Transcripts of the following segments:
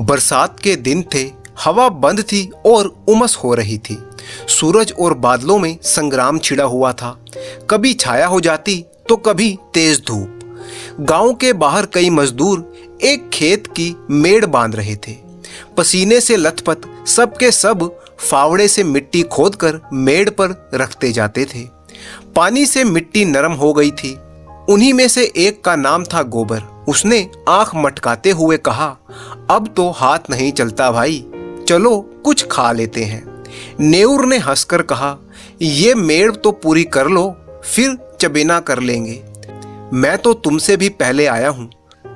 बरसात के दिन थे, हवा बंद थी और उमस हो रही थी। सूरज और बादलों में संग्राम छिड़ा हुआ था। कभी छाया हो जाती तो कभी तेज धूप। गांव के बाहर कई मजदूर एक खेत की मेड़ बांध रहे थे। पसीने से लथपथ सबके सब फावड़े से मिट्टी खोदकर मेड़ पर रखते जाते थे। पानी से मिट्टी नरम हो गई थी। उन्हीं में से एक का नाम था गोबर। उसने आंख मटकाते हुए कहा, अब तो हाथ नहीं चलता भाई, चलो कुछ खा लेते हैं। नेउर ने हंसकर कहा, ये मेड़ तो पूरी कर लो, फिर चबेना कर लेंगे। मैं तो तुमसे भी पहले आया हूं।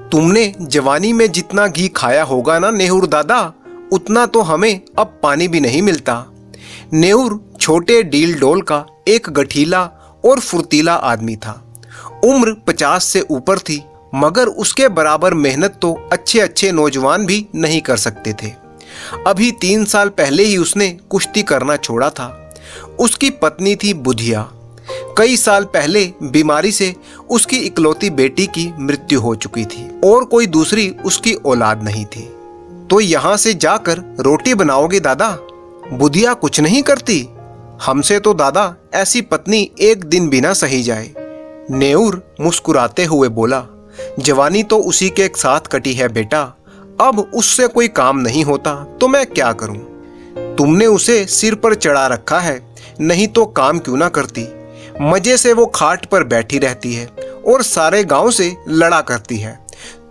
तुमने जवानी में जितना घी खाया होगा ना नेहुर दादा, उतना तो हमें अब पानी भी नहीं मिलता। नेउर छोटे डील डोल का एक गठीला और फुर्तीला आदमी था। उम्र 50 से ऊपर थी, मगर उसके बराबर मेहनत तो अच्छे अच्छे नौजवान भी नहीं कर सकते थे। अभी 3 साल पहले ही उसने कुश्ती करना छोड़ा था। उसकी पत्नी थी बुधिया। कई साल पहले बीमारी से उसकी इकलौती बेटी की मृत्यु हो चुकी थी और कोई दूसरी उसकी औलाद नहीं थी। तो यहाँ से जाकर रोटी बनाओगे दादा? बुधिया कुछ नहीं करती। हमसे तो दादा ऐसी पत्नी एक दिन भी ना सही जाए। नेउर मुस्कुराते हुए बोला, जवानी तो उसी के साथ कटी है बेटा, अब उससे कोई काम नहीं होता तो मैं क्या करूं? तुमने उसे सिर पर चढ़ा रखा है, नहीं तो काम क्यों ना करती। मजे से वो खाट पर बैठी रहती है और सारे गांव से लड़ा करती है।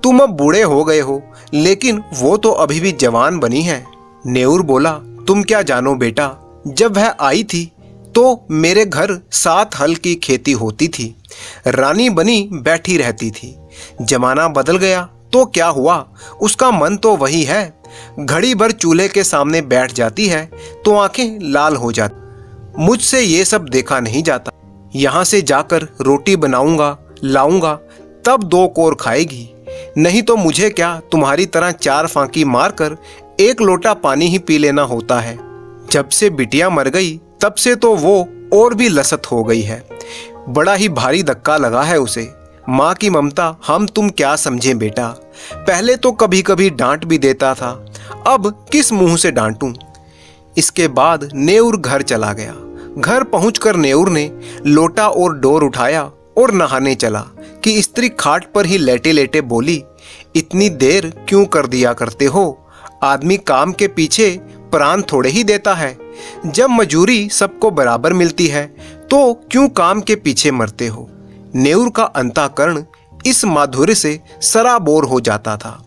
तुम अब बूढ़े हो गए हो, लेकिन वो तो अभी भी जवान बनी है। नेउर बोला, तुम क्या जानो बेटा, जब वह आई थी तो मेरे घर 7 हल की खेती होती थी। रानी बनी बैठी रहती थी। जमाना बदल गया तो क्या हुआ, उसका मन तो वही है। घड़ी भर चूल्हे के सामने बैठ जाती है तो आंखें लाल हो जाती। मुझसे ये सब देखा नहीं जाता। यहाँ से जाकर रोटी बनाऊंगा, लाऊंगा, तब 2 कोर खाएगी। नहीं तो मुझे क्या तुम्हारी तरह 4 फांकी मारकर 1 लोटा पानी ही पी लेना होता है। जब से बिटिया मर गई तब से तो वो और भी लसत हो गई है। बड़ा ही भारी धक्का लगा है उसे। माँ की ममता हम तुम क्या समझें बेटा। पहले तो कभी कभी डांट भी देता था, अब किस मुंह से डांटूं। इसके बाद नेउर घर चला गया। घर पहुंचकर नेउर ने लोटा और डोर उठाया और नहाने चला कि स्त्री खाट पर ही लेटे लेटे बोली, इतनी देर क्यों कर दिया करते हो? आदमी काम के पीछे प्राण थोड़े ही देता है। जब मजूरी सबको बराबर मिलती है तो क्यों काम के पीछे मरते हो? नेउर का अंतःकरण इस माधुर्य से सराबोर हो जाता था।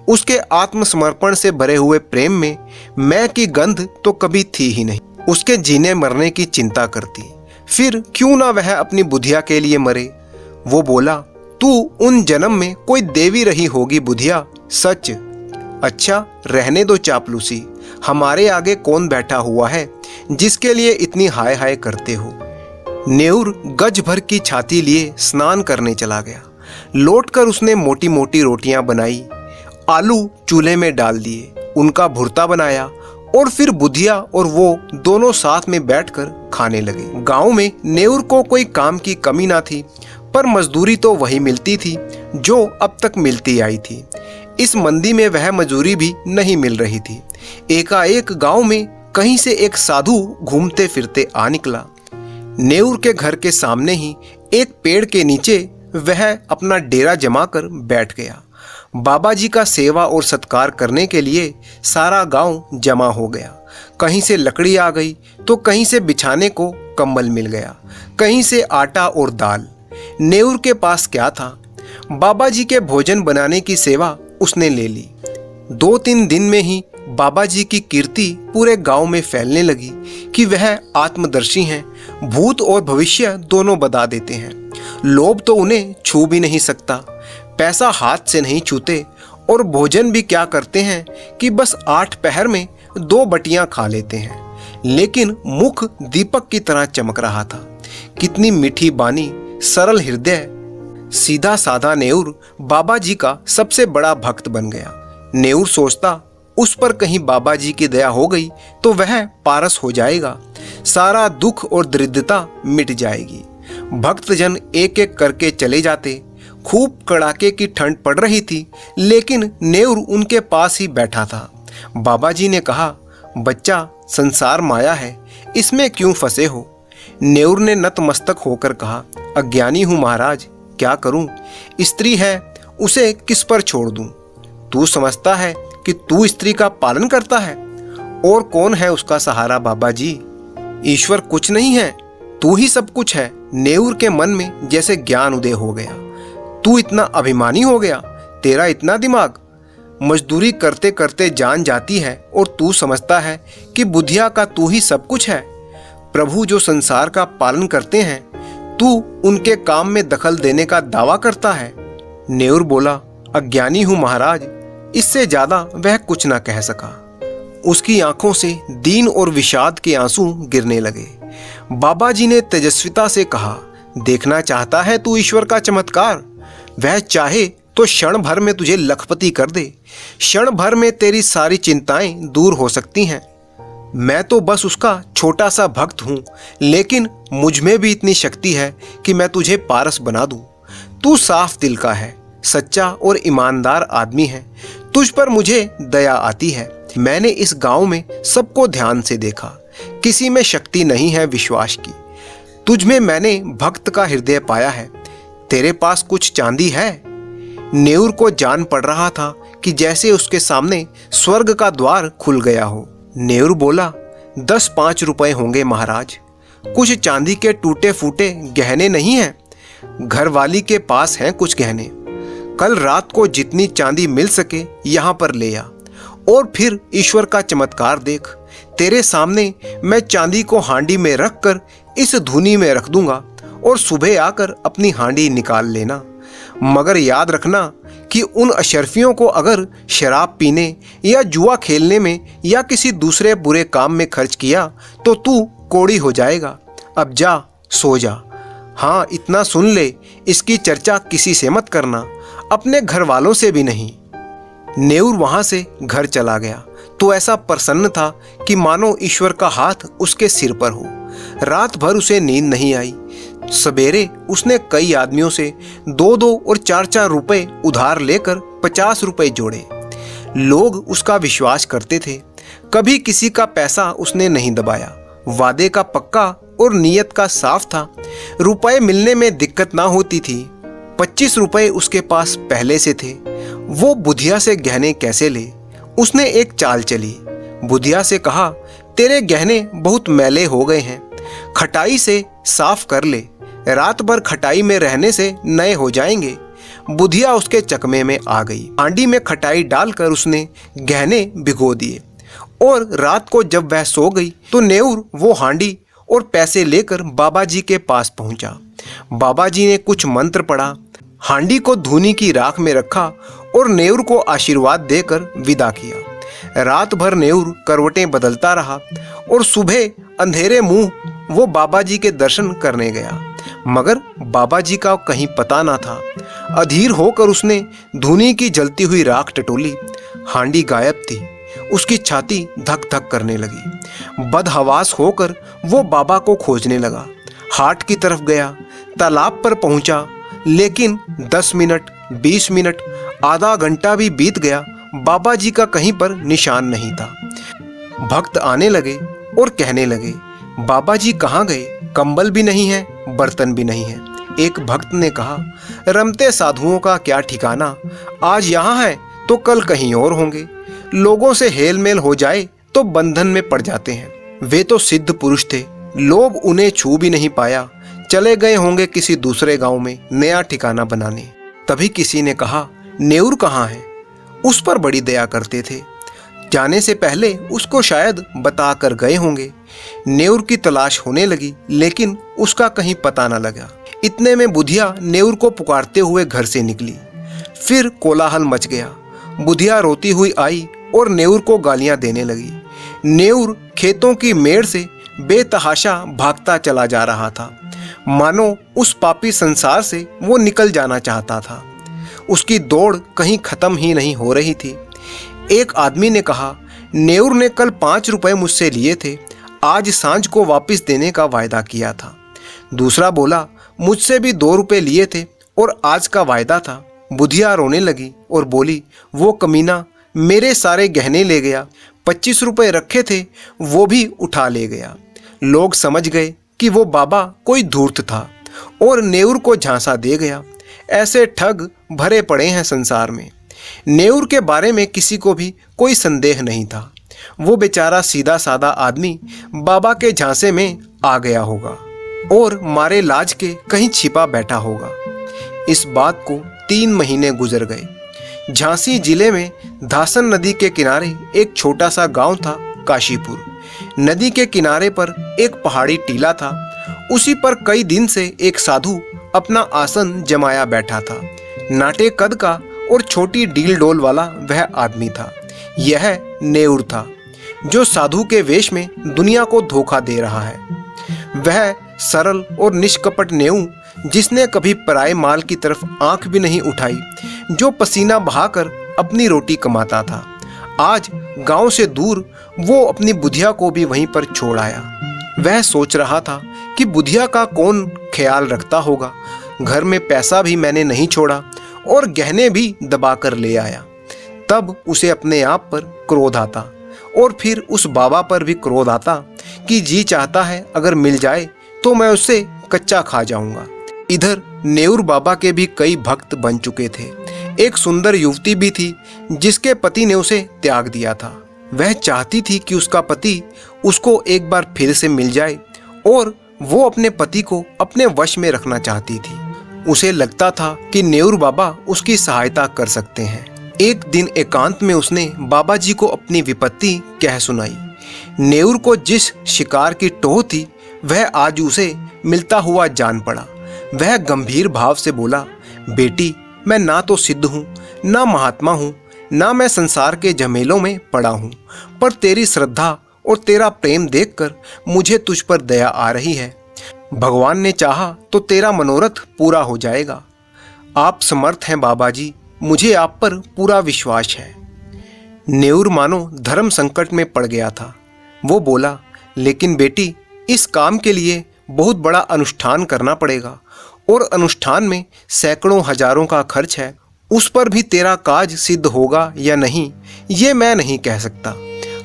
उसके आत्मसमर्पण से भरे हुए प्रेम में मैं की गंध तो कभी थी ही नहीं। उसके जीने मरने की चिंता करती, फिर क्यों ना वह अपनी बुधिया के लिए मरे। वो बोला, तू उन जन्म में कोई देवी रही होगी बुधिया, सच। अच्छा रहने दो चापलूसी, हमारे आगे कौन बैठा हुआ है जिसके लिए इतनी हाय हाय करते हो। नेउर गज भर की छाती लिए स्नान करने चला गया। लौटकर उसने मोटी मोटी रोटियां बनाई, आलू चूल्हे में डाल दिए, उनका भुर्ता बनाया और फिर बुधिया और वो दोनों साथ में बैठकर खाने लगे। गांव में नेउर को कोई काम की कमी ना थी, पर मजदूरी तो वही मिलती थी जो अब तक मिलती आई थी। इस मंदी में वह मजदूरी भी नहीं मिल रही थी। एकाएक गांव में कहीं से एक साधु घूमते फिरते आ निकला। नेउर के घर के सामने ही एक पेड़ के नीचे वह अपना डेरा जमाकर बैठ गया। बाबा जी का सेवा और सत्कार करने के लिए सारा गांव जमा हो गया। कहीं से लकड़ी आ गई तो कहीं से बिछाने को कंबल मिल गया, कहीं से आटा और दाल। नेउर के पास क्या था? बाबा जी के भोजन बनाने की सेवा उसने ले ली। 2-3 दिन में ही बाबा जी की कीर्ति पूरे गांव में फैलने लगी कि वह आत्मदर्शी हैं, भूत और भविष्य दोनों बता देते हैं। लोभ तो उन्हें छू भी नहीं सकता, पैसा हाथ से नहीं छूते और भोजन भी क्या करते हैं कि बस 8 पहर में 2 बटियां खा लेते हैं। लेकिन मुख दीपक की तरह चमक रहा था। कितनी मीठी बानी, सरल हृदय। सीधा साधा नेउर बाबा जी का सबसे बड़ा भक्त बन गया। नेउर सोचता, उस पर कहीं बाबा जी की दया हो गई तो वह पारस हो जाएगा, सारा दुख और दरिद्रता मिट जाएगी। भक्तजन एक एक करके चले जाते। खूब कड़ाके की ठंड पड़ रही थी, लेकिन नेउर उनके पास ही बैठा था। बाबा जी ने कहा, बच्चा, संसार माया है, इसमें क्यों फंसे हो? नेउर ने नतमस्तक होकर कहा, अज्ञानी हूँ महाराज, क्या करूं? स्त्री है, उसे किस पर छोड़ दूं? तू समझता है कि तू स्त्री का पालन करता है, और कौन है उसका सहारा? बाबा जी, ईश्वर कुछ नहीं है, तू ही सब कुछ है। नेउर के मन में जैसे ज्ञान उदय हो गया। तू इतना अभिमानी हो गया, तेरा इतना दिमाग? मजदूरी करते करते जान जाती है और तू समझता है कि बुधिया का तू ही सब कुछ है। प्रभु जो संसार का पालन करते हैं, तू उनके काम में दखल देने का दावा करता है। नेउर बोला, अज्ञानी हूं महाराज। इससे ज्यादा वह कुछ ना कह सका। उसकी आंखों से दीन और विषाद के आंसू गिरने लगे। बाबा जी ने तेजस्विता से कहा, देखना चाहता है तू ईश्वर का चमत्कार? वह चाहे तो क्षण भर में तुझे लखपति कर दे। क्षण भर में तेरी सारी चिंताएं दूर हो सकती हैं। मैं तो बस उसका छोटा सा भक्त हूं, लेकिन मुझ में भी इतनी शक्ति है कि मैं तुझे पारस बना दूं। तू साफ दिल का है, सच्चा और ईमानदार आदमी है। तुझ पर मुझे दया आती है। मैंने इस गांव में सबको ध्यान से देखा, किसी में शक्ति नहीं है विश्वास की। तुझ में मैंने भक्त का हृदय पाया है। तेरे पास कुछ चांदी है? नेउर को जान पड़ रहा था कि जैसे उसके सामने स्वर्ग का द्वार खुल गया हो। नेउर बोला, 10-5 रुपए होंगे महाराज। कुछ चांदी के टूटे फूटे गहने नहीं हैं? घरवाली के पास हैं कुछ गहने। कल रात को जितनी चांदी मिल सके यहाँ पर ले आ, और फिर ईश्वर का चमत्कार देख। तेरे सामने मैं चांदी को हांडी में रखकर इस धुनी में रख दूंगा, और सुबह आकर अपनी हांडी निकाल लेना। मगर याद रखना कि उन अशरफियों को अगर शराब पीने या जुआ खेलने में या किसी दूसरे बुरे काम में खर्च किया तो तू कोड़ी हो जाएगा। अब जा, सो जा। हाँ, इतना सुन ले, इसकी चर्चा किसी से मत करना, अपने घर वालों से भी नहीं। नेउर वहां से घर चला गया तो ऐसा प्रसन्न था कि मानो ईश्वर का हाथ उसके सिर पर हो। रात भर उसे नींद नहीं आई। सवेरे उसने कई आदमियों से 2-2 और 4-4 रुपए उधार लेकर 50 रुपए जोड़े। लोग उसका विश्वास करते थे। कभी किसी का पैसा उसने नहीं दबाया। वादे का पक्का और नीयत का साफ था। रुपए मिलने में दिक्कत ना होती थी। 25 रुपए उसके पास पहले से थे। वो बुधिया से गहने कैसे ले? उसने एक चाल चली। बुधिया से कहा, तेरे गहने बहुत मैले हो गए हैं, खटाई से साफ कर ले। रात भर खटाई में रहने से नए हो जाएंगे। बुधिया उसके चकमे में आ गई। हांडी में खटाई डालकर उसने गहने भिगो दिए, और रात को जब वह सो गई तो नेउर वो हांडी और पैसे लेकर बाबा जी के पास पहुंचा। बाबा जी ने कुछ मंत्र पढ़ा, हांडी को धूनी की राख में रखा और नेउर को आशीर्वाद देकर विदा किया। रात भर नेउर करवटें बदलता रहा और सुबह अंधेरे मुंह वो बाबा जी के दर्शन करने गया, मगर बाबा जी का कहीं पता ना था। अधीर होकर उसने धूनी की जलती हुई राख टटोली। हांडी गायब थी। उसकी छाती धक धक करने लगी। बदहवास होकर वो बाबा को खोजने लगा। हाट की तरफ गया, तालाब पर पहुंचा, लेकिन 10 मिनट, 20 मिनट, आधा घंटा भी बीत गया। बाबा जी का कहीं पर निशान नहीं था। भक्त आने लगे और कहने लगे, बाबा जी कहाँ गए? कंबल भी नहीं है, बर्तन भी नहीं है। एक भक्त ने कहा, रमते साधुओं का क्या ठिकाना, आज यहाँ है तो कल कहीं और होंगे। लोगों से हेल मेल हो जाए तो बंधन में पड़ जाते हैं। वे तो सिद्ध पुरुष थे, लोग उन्हें छू भी नहीं पाया, चले गए होंगे किसी दूसरे गांव में नया ठिकाना बनाने। तभी किसी ने कहा, नेउर कहाँ है? उस पर बड़ी दया करते थे, जाने से पहले उसको शायद बता कर गए होंगे। नेउर की तलाश होने लगी, लेकिन उसका कहीं पता न लगा। इतने में बुधिया नेउर को पुकारते हुए घर से निकली। फिर कोलाहल मच गया। बुधिया रोती हुई आई और नेउर को गालियां देने लगी। नेउर खेतों की मेड़ से बेतहाशा भागता चला जा रहा था, मानो उस पापी संसार से वो निकल जाना चाहता था। उसकी दौड़ कहीं खत्म ही नहीं हो रही थी। एक आदमी ने कहा, नेउर ने कल 5 रुपए मुझसे लिए थे, आज सांझ को वापस देने का वायदा किया था। दूसरा बोला, मुझसे भी 2 रुपए लिए थे और आज का वायदा था। बुधिया रोने लगी और बोली, वो कमीना मेरे सारे गहने ले गया, 25 रुपए रखे थे वो भी उठा ले गया। लोग समझ गए कि वो बाबा कोई धूर्त था और नेउर को झांसा दे गया। ऐसे ठग भरे पड़े हैं संसार में। नेउर के बारे में किसी को भी कोई संदेह नहीं था। वो बेचारा सीधा साधा आदमी बाबा के झांसे में आ गया होगा और मारे लाज के कहीं छिपा बैठा होगा। इस बात को 3 महीने गुजर गए। झांसी जिले में धासन नदी के किनारे एक छोटा सा गांव था, काशीपुर। नदी के किनारे पर एक पहाड़ी टीला था। उसी पर कई दिन से एक साधु अपना आसन जमाया बैठा था। नाटे कद का और छोटी डील डोल वाला वह आदमी था। यह नेउर था जो साधु के वेश में दुनिया को धोखा दे रहा है। वह सरल और निष्कपट नेऊ, जिसने कभी पराये माल की तरफ आंख भी नहीं उठाई, जो पसीना बहाकर अपनी रोटी कमाता था, आज गांव से दूर वो अपनी बुधिया को भी वहीं पर छोड़ आया। वह सोच रहा था कि बुधिया का कौन ख्याल रखता होगा। घर में पैसा भी मैंने नहीं छोड़ा और गहने भी दबा कर ले आया। तब उसे अपने आप पर क्रोध आता और फिर उस बाबा पर भी क्रोध आता कि जी चाहता है अगर मिल जाए तो मैं उससे कच्चा खा जाऊंगा। इधर नेउर बाबा के भी कई भक्त बन चुके थे। एक सुंदर युवती भी थी जिसके पति ने उसे त्याग दिया था। वह चाहती थी कि उसका पति उसको एक बार फिर से मिल जाए और वो अपने पति को अपने वश में रखना चाहती थी। उसे लगता था कि नेउर बाबा उसकी सहायता कर सकते हैं। एक दिन एकांत में उसने बाबा जी को अपनी विपत्ति कह सुनाई। नेउर को जिस शिकार की टोह थी वह आज उसे मिलता हुआ जान पड़ा। वह गंभीर भाव से बोला, बेटी मैं ना तो सिद्ध हूँ, ना महात्मा हूँ, ना मैं संसार के झमेलों में पड़ा हूँ, पर तेरी श्रद्धा और तेरा प्रेम देखकर मुझे तुझ पर दया आ रही है। भगवान ने चाहा तो तेरा मनोरथ पूरा हो जाएगा। आप समर्थ हैं बाबा जी, मुझे आप पर पूरा विश्वास है। नेउर मानो धर्म संकट में पड़ गया था। वो बोला, लेकिन बेटी इस काम के लिए बहुत बड़ा अनुष्ठान करना पड़ेगा और अनुष्ठान में सैकड़ों हजारों का खर्च है। उस पर भी तेरा काज सिद्ध होगा या नहीं ये मैं नहीं कह सकता।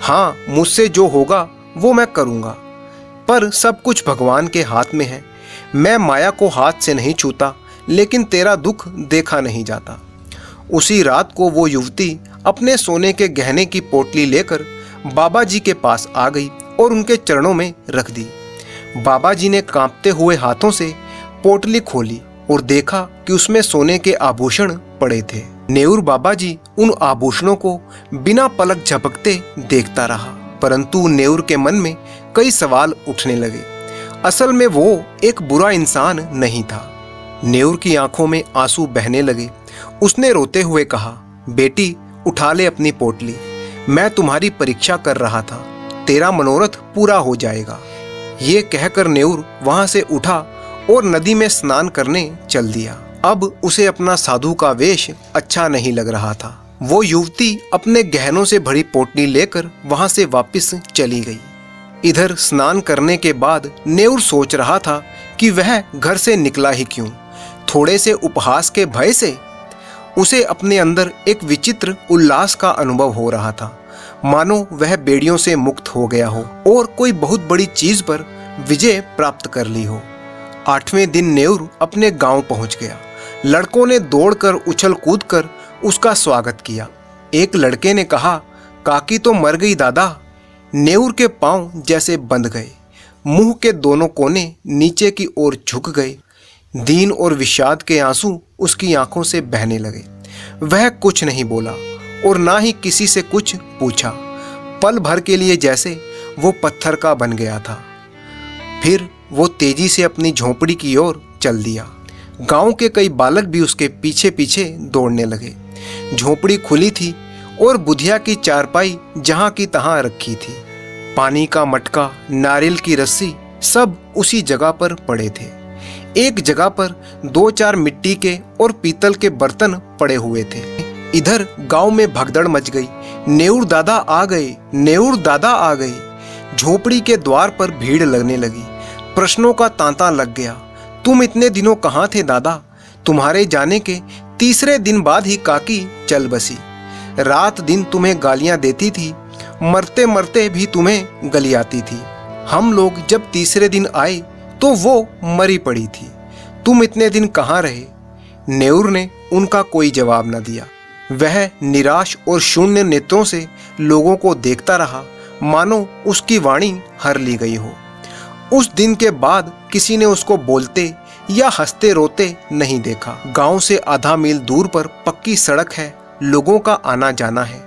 हाँ, मुझसे जो होगा वो मैं करूँगा, पर सब कुछ भगवान के हाथ में है। मैं माया को हाथ से नहीं छूता, लेकिन तेरा दुख देखा नहीं जाता। उसी रात को वो युवती अपने सोने के गहने की पोटली लेकर बाबा जी के पास आ गई और उनके चरणों में रख दी। बाबा जी ने कांपते हुए हाथों से पोटली खोली और देखा कि उसमें सोने के आभूषण पड़े थे। नेउर बाबा जी उन आभूषणों को बिना पलक झपकते देखता रहा, परंतु नेउर के मन में कई सवाल उठने लगे। असल में वो एक बुरा इंसान नहीं था। नेउर की आंखों में आंसू बहने लगे। उसने रोते हुए कहा, बेटी उठा ले अपनी पोटली, मैं तुम्हारी परीक्षा कर रहा था, तेरा मनोरथ पूरा हो जाएगा। ये कहकर नेउर वहां से उठा और नदी में स्नान करने चल दिया। अब उसे अपना साधु का वेश अच्छा नहीं लग रहा था। वो युवती अपने गहनों से भरी पोटली लेकर वहां से वापस चली गई। इधर स्नान करने के बाद नेउर सोच रहा था कि वह घर से निकला ही क्यों। थोड़े से उपहास के भय से उसे अपने अंदर एक विचित्र उल्लास का अनुभव हो रहा था, मानो वह बेड़ियों से मुक्त हो गया हो और कोई बहुत बड़ी चीज पर विजय प्राप्त कर ली हो। 8वें दिन नेउर अपने गांव पहुंच गया। लड़कों ने दौड़कर उछल कूद कर उसका स्वागत किया। एक लड़के ने कहा, काकी तो मर गई दादा। नेउर के पांव जैसे बंध गए, मुंह के दोनों कोने नीचे की ओर झुक गए। दीन और विषाद के आंसू उसकी आंखों से बहने लगे। वह कुछ नहीं बोला और ना ही किसी से कुछ पूछा। पल भर के लिए जैसे वो पत्थर का बन गया था। फिर वो तेजी से अपनी झोंपड़ी की ओर चल दिया। गांव के कई बालक भी उसके पीछे पीछे दौड़ने लगे। झोंपड़ी खुली थी और बुधिया की चारपाई जहां की तहां रखी थी। पानी का मटका, नारियल की रस्सी सब उसी जगह पर पड़े थे। एक जगह पर 2-4 मिट्टी के और पीतल के बर्तन पड़े हुए थे। इधर गांव में भगदड़ मच गई। नेउर दादा आ गए, नेउर दादा आ गए। झोपड़ी के द्वार पर भीड़ लगने लगी। प्रश्नों का तांता लग गया। तुम इतने दिनों कहाँ थे दादा? तुम्हारे जाने के तीसरे दिन बाद ही काकी चल बसी। रात दिन तुम्हें गालियां देती थी, मरते मरते भी तुम्हें गली आती थी। हम लोग जब तीसरे दिन आए तो वो मरी पड़ी थी। तुम इतने दिन कहाँ रहे? नेउर ने उनका कोई जवाब न दिया। वह निराश और शून्य नेत्रों से लोगों को देखता रहा, मानो उसकी वाणी हर ली गई हो। उस दिन के बाद किसी ने उसको बोलते या हंसते रोते नहीं देखा। गांव से आधा मील दूर पर पक्की सड़क है, लोगों का आना जाना है।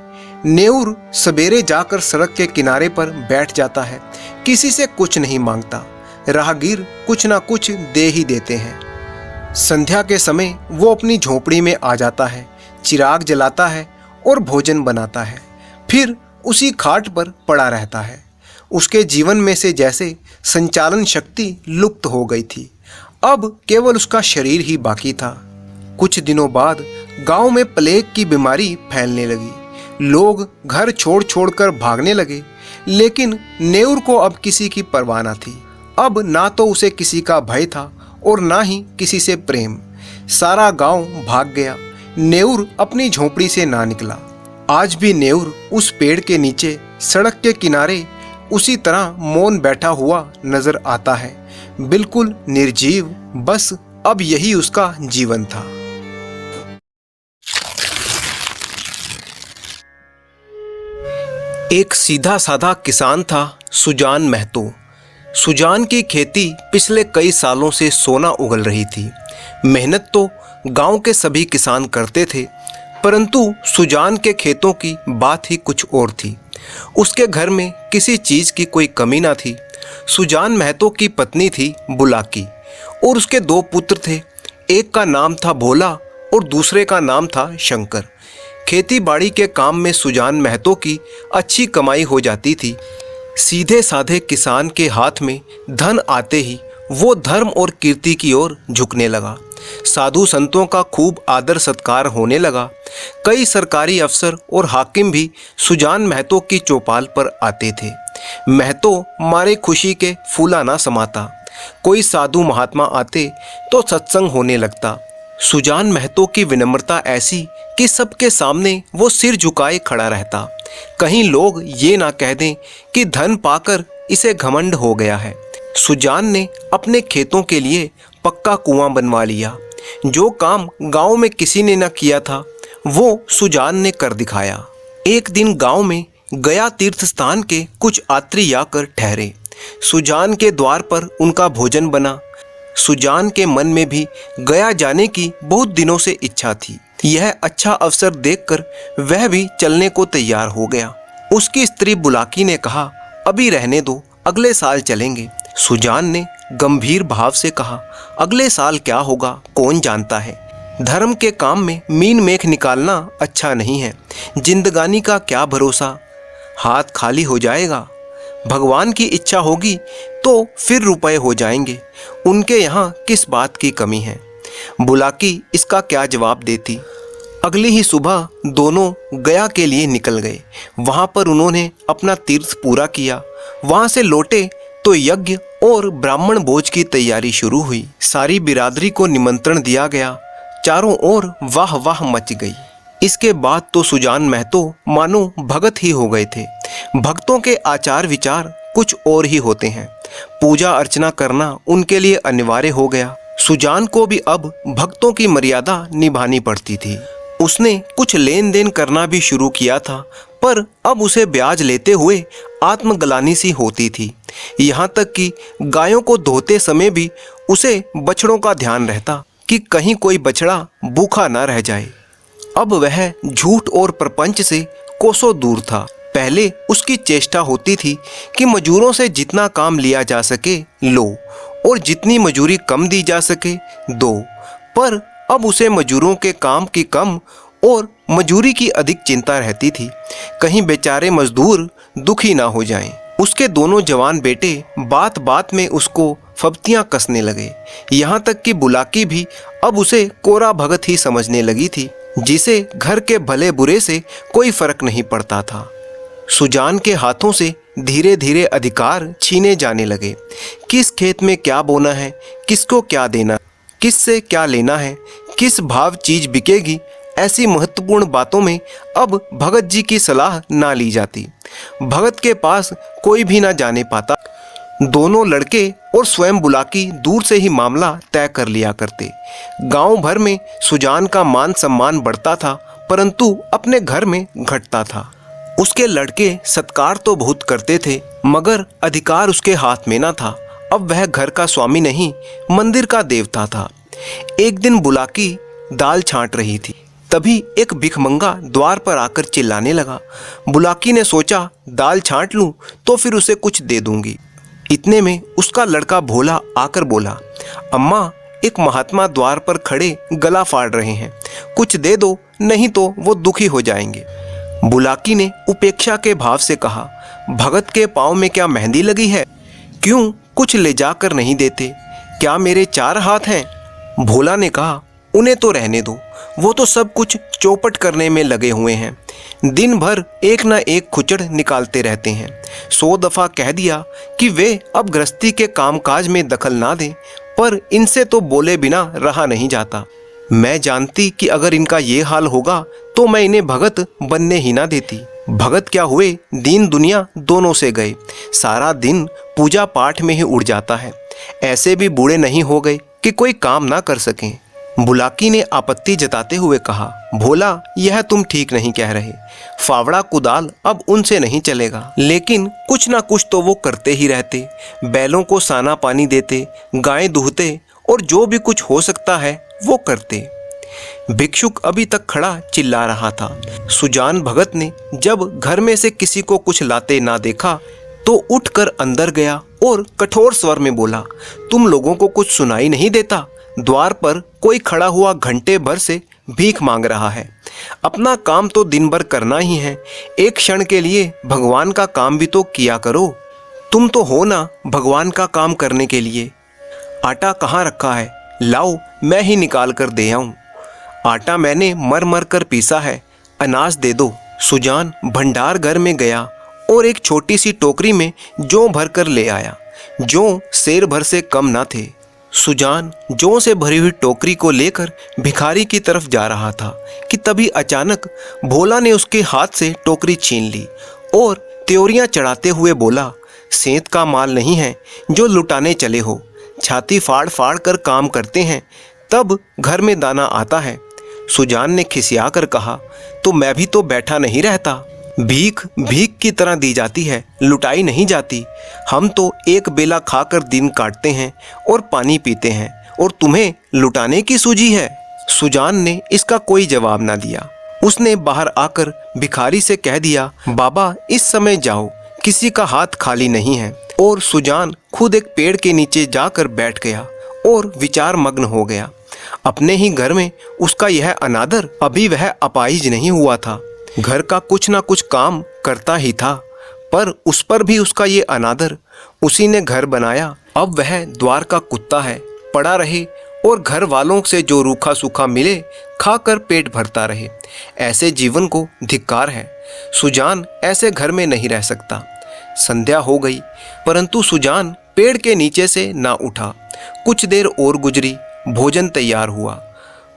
नेउर सवेरे जाकर सड़क के किनारे पर बैठ जाता है, किसी से कुछ नहीं मांगता। राहगीर कुछ ना कुछ दे ही देते हैं। संध्या के समय वो अपनी झोपड़ी में आ जाता है, चिराग जलाता है और भोजन बनाता है, फिर उसी खाट पर पड़ा रहता है। उसके जीवन में से जैसे संचालन शक्ति लुप्त हो गई थी, अब केवल उसका शरीर ही बाकी था। कुछ दिनों बाद गांव में प्लेग की बीमारी फैलने लगी। लोग घर छोड़ छोड़कर भागने लगे, लेकिन नेउर को अब किसी की परवाह न थी। अब ना तो उसे किसी का भय था और ना ही किसी से प्रेम। सारा गांव भाग गया। नेउर अपनी झोपड़ी से ना निकला। आज भी नेउर उस पेड़ के नीचे सड़क के किनारे उसी तरह मौन बैठा हुआ नजर आता है, बिल्कुल निर्जीव। बस अब यही उसका जीवन था। एक सीधा साधा किसान था सुजान महतो। सुजान की खेती पिछले कई सालों से सोना उगल रही थी। मेहनत तो गांव के सभी किसान करते थे, परंतु सुजान के खेतों की बात ही कुछ और थी। उसके घर में किसी चीज़ की कोई कमी ना थी। सुजान महतो की पत्नी थी बुलाकी और उसके 2 पुत्र थे। एक का नाम था भोला और दूसरे का नाम था शंकर। खेती बाड़ी के काम में सुजान महतो की अच्छी कमाई हो जाती थी। सीधे साधे किसान के हाथ में धन आते ही वो धर्म और कीर्ति की ओर झुकने लगा। साधु संतों का खूब आदर सत्कार होने लगा। कई सरकारी अफसर और हाकिम भी सुजान महतो की चौपाल पर आते थे। महतो मारे खुशी के फूला ना समाता। कोई साधु महात्मा आते तो सत्संग होने लगता। सुजान महतो की विनम्रता ऐसी कि सबके सामने वो सिर झुकाए खड़ा रहता। कहीं लोग ये ना कह दें कि धन पाकर इसे घमंड हो गया है। सुजान ने अपने खेतों के लिए पक्का कुआं बनवा लिया। जो काम गांव में किसी ने न किया था वो सुजान ने कर दिखाया। एक दिन गांव में गया तीर्थ स्थान के कुछ यात्री आकर ठहरे। सुजान के द्वार पर उनका भोजन बना। सुजान के मन में भी गया जाने की बहुत दिनों से इच्छा थी। यह अच्छा अवसर देखकर वह भी चलने को तैयार हो गया। उसकी स्त्री बुलाकी ने कहा, अभी रहने दो, अगले साल चलेंगे। सुजान ने गंभीर भाव से कहा, अगले साल क्या होगा कौन जानता है। धर्म के काम में मीन मेख निकालना अच्छा नहीं है। जिंदगानी का क्या भरोसा, हाथ खाली हो जाएगा। भगवान की इच्छा होगी तो फिर रुपए हो जाएंगे। उनके यहाँ किस बात की कमी है। बुलाकी इसका क्या जवाब देती। अगली ही सुबह दोनों गया के लिए निकल गए। वहाँ पर उन्होंने अपना तीर्थ पूरा किया। वहाँ से लौटे तो यज्ञ और ब्राह्मण भोज की तैयारी शुरू हुई। सारी बिरादरी को निमंत्रण दिया गया। चारों ओर वाह वाह मच गई। इसके बाद तो सुजान महतो मानो भगत ही हो गए थे। भक्तों के आचार विचार कुछ और ही होते हैं। पूजा अर्चना करना उनके लिए अनिवार्य हो गया। सुजान को भी अब भक्तों की मर्यादा निभानी पड़ती थी। उसने कुछ लेन देन करना भी शुरू किया था, पर अब उसे ब्याज लेते हुए आत्मग्लानि सी होती थी। यहाँ तक कि गायों को धोते समय भी उसे बछड़ों का ध्यान रहता कि कहीं कोई बछड़ा भूखा ना रह जाए। अब वह झूठ और प्रपंच से कोसों दूर था। पहले उसकी चेष्टा होती थी कि मजूरों से जितना काम लिया जा सके लो और जितनी मजूरी कम दी जा सके दो, पर अब उसे मजूरों के काम की कम और मजूरी की अधिक चिंता रहती थी, कहीं बेचारे मजदूर दुखी ना हो जाएं। उसके दोनों जवान बेटे बात बात में उसको फब्तियां कसने लगे। यहाँ तक कि बुलाकी भी अब उसे कोरा भगत ही समझने लगी थी, जिसे घर के भले बुरे से कोई फर्क नहीं पड़ता था। सुजान के हाथों से धीरे धीरे अधिकार छीने जाने लगे। किस खेत में क्या बोना है, किसको क्या देना, किससे क्या लेना है, किस भाव चीज बिकेगी, ऐसी महत्वपूर्ण बातों में अब भगत जी की सलाह ना ली जाती। भगत के पास कोई भी ना जाने पाता। दोनों लड़के और स्वयं बुलाकी दूर से ही मामला तय कर लिया करते। गांव भर में सुजान का मान सम्मान बढ़ता था, परंतु अपने घर में घटता था। उसके लड़के सत्कार तो बहुत करते थे, मगर अधिकार उसके हाथ में ना था। अब वह घर का स्वामी नहीं, मंदिर का देवता था। एक दिन बुलाकी दाल छांट रही थी, तभी एक भिखमंगा द्वार पर आकर चिल्लाने लगा। बुलाकी ने सोचा, दाल छांट लूं तो फिर उसे कुछ दे दूंगी। इतने में उसका लड़का भोला आकर बोला, अम्मा, एक महात्मा द्वार पर खड़े गला फाड़ रहे हैं, कुछ दे दो, नहीं तो वो दुखी हो जाएंगे। बुलाकी ने उपेक्षा के भाव से कहा, भगत के पाँव में क्या मेहंदी लगी है? क्यों कुछ ले जाकर नहीं देते? क्या मेरे 4 हाथ हैं? भोला ने कहा, उन्हें तो रहने दो, वो तो सब कुछ चौपट करने में लगे हुए हैं। दिन भर एक ना एक खुचड़ निकालते रहते हैं। 100 दफ़ा कह दिया कि वे अब गृहस्थी के कामकाज में दखल ना दें, पर इनसे तो बोले बिना रहा नहीं जाता। मैं जानती कि अगर इनका ये हाल होगा तो मैं इन्हें भगत बनने ही ना देती। भगत क्या हुए, दीन दुनिया दोनों से गए। सारा दिन पूजा पाठ में ही उड़ जाता है। ऐसे भी बूढ़े नहीं हो गए कि कोई काम ना कर सकें। बुलाकी ने आपत्ति जताते हुए कहा, भोला, यह तुम ठीक नहीं कह रहे। फावड़ा कुदाल अब उनसे नहीं चलेगा, लेकिन कुछ ना कुछ तो वो करते ही रहते। बैलों को साना पानी देते, गायें दूहते और जो भी कुछ हो सकता है वो करते। भिक्षुक अभी तक खड़ा चिल्ला रहा था। सुजान भगत ने जब घर में से किसी को कुछ लाते ना देखा तो उठकर अंदर गया और कठोर स्वर में बोला, तुम लोगों को कुछ सुनाई नहीं देता? द्वार पर कोई खड़ा हुआ घंटे भर से भीख मांग रहा है। अपना काम तो दिन भर करना ही है, एक क्षण के लिए भगवान का काम भी तो किया करो। तुम तो हो ना भगवान का काम करने के लिए। आटा कहाँ रखा है? लाओ, मैं ही निकाल कर दे आऊं। आटा मैंने मर मर कर पीसा है, अनाज दे दो। सुजान भंडार घर में गया और एक छोटी सी टोकरी में जौ भर कर ले आया। जौ सेर भर से कम ना थे। सुजान जौ से भरी हुई टोकरी को लेकर भिखारी की तरफ जा रहा था कि तभी अचानक भोला ने उसके हाथ से टोकरी छीन ली और त्योरियां चढ़ाते हुए बोला, सेंत का माल नहीं है जो लुटाने चले हो। छाती फाड़ फाड़ कर काम करते हैं, तब घर में दाना आता है। सुजान ने खिसिया कर कहा, तो मैं भी तो बैठा नहीं रहता। भीख भीख की तरह दी जाती है, लुटाई नहीं जाती। हम तो एक बेला खाकर दिन काटते हैं और पानी पीते हैं, और तुम्हें लुटाने की सूझी है। सुजान ने इसका कोई जवाब ना दिया। उसने बाहर आकर भिखारी से कह दिया, बाबा इस समय जाओ, किसी का हाथ खाली नहीं है। और सुजान खुद एक पेड़ के नीचे जाकर बैठ गया और विचार मग्न हो गया। अपने ही घर में उसका यह अनादर, अभी वह अपाहिज नहीं हुआ था। घर का कुछ ना कुछ काम करता ही था, पर उस पर भी उसका ये अनादर। उसी ने घर बनाया, अब वह द्वार का कुत्ता है, पड़ा रहे और घर वालों से जो रूखा सूखा मिले खाकर पेट भरता रहे। ऐसे जीवन को धिक्कार है। सुजान ऐसे घर में नहीं रह सकता। संध्या हो गई, परंतु सुजान पेड़ के नीचे से ना उठा। कुछ देर और गुजरी, भोजन तैयार हुआ।